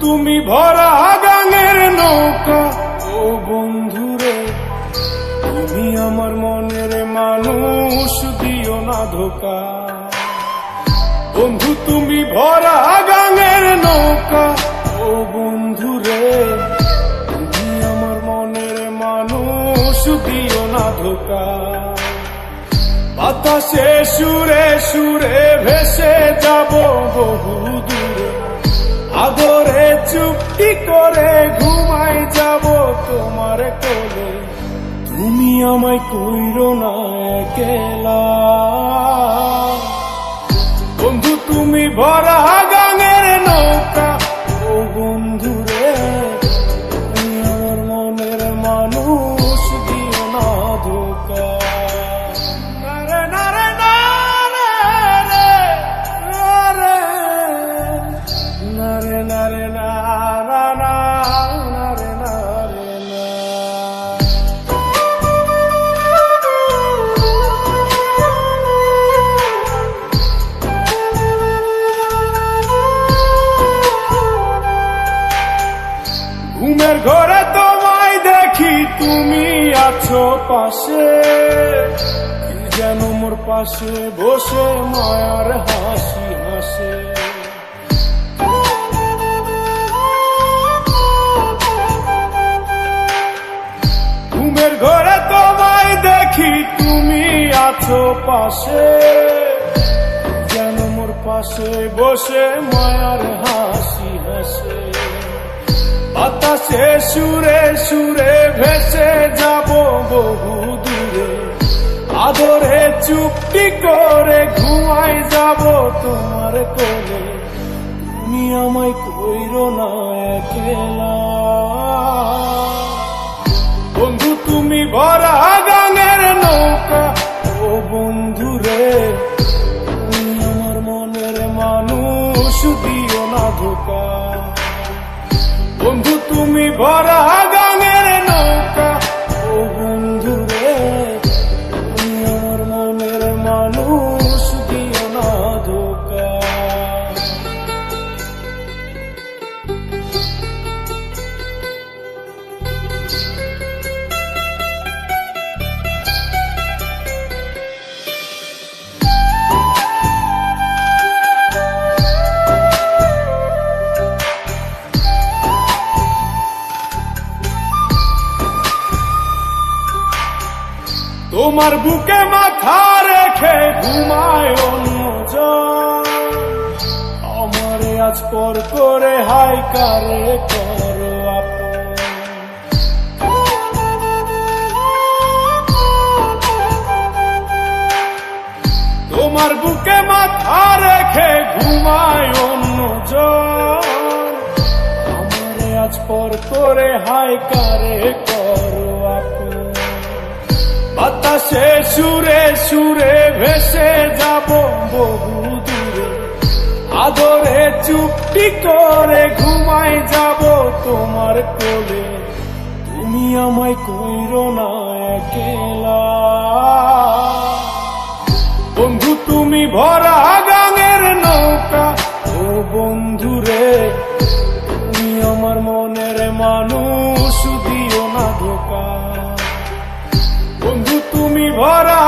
তুমি ভরা গাঙের নৌকা, ও বন্ধুরে তুমি আমার মনের মানুষ, দিও না ধোকা। বন্ধু তুমি ভরা গাঙের নৌকা, ও বন্ধুরে তুমি আমার মনের মানুষ, দিও না ধোকা। বাতাসে সুরে সুরে ভেসে যাব বহু দূরে, আদরে চুপটি করে ঘুমাই যাব তোমার কোলে। তুমি আমায় কইরো না একলা, বন্ধু তুমি ভরা গাঙের নৌকা, ও বন্ধুরে তুমি আমার মনের মানুষ, দিও না ধোকা। ঘুমের ঘরে তোমায় দেখি তুমি আছো পাশে, কি যেন মোর পাশে বসে মায়ার হাসি হাসে। ঘুমের ঘরে তোমায় দেখি তুমি আছো পাশে, যেন মোর পাশে বসে মায়ার হাসি হাসে। বাতাসে সুরে সুরে ভেসে যাব বহু দূরে, আদরে চুপটি করে ঘুমাই যাব তোমার কোলে। তুমি আমায় কইরো না একলা, বন্ধু তুমি ভরা গাঙের নৌকা, ও বন্ধুরে তুমি আমার মনের মানুষ, দিও না ধোকা। বন্ধু তুমি ভরা গাঙের নৌকা, ও বন্ধুরে তুমি আমার মনের মানুষ, দিও না ধোকা। তোমার বুকে মাথা রেখে ঘুমায় অন্যজন, আমারে আজ পর করে হাই কারে করো আপন। তোমার বুকে মাথা রেখে ঘুমায় অন্যজন, আমারে আজ পর করে হাই কারে করো আপন। বাতাসে সুরে সুরে ভেসে যাব বহু দূরে, আদরে চুপটি করে ঘুমাই যাব তোমার কোলে। তুমি আমায় কইরো না একলা, বন্ধু তুমি ভরা গাঙের নৌকা, ও বন্ধুরে তুমি আমার মনের মানুষ, দিও না ধোকা। বন্ধু তুমি ভরা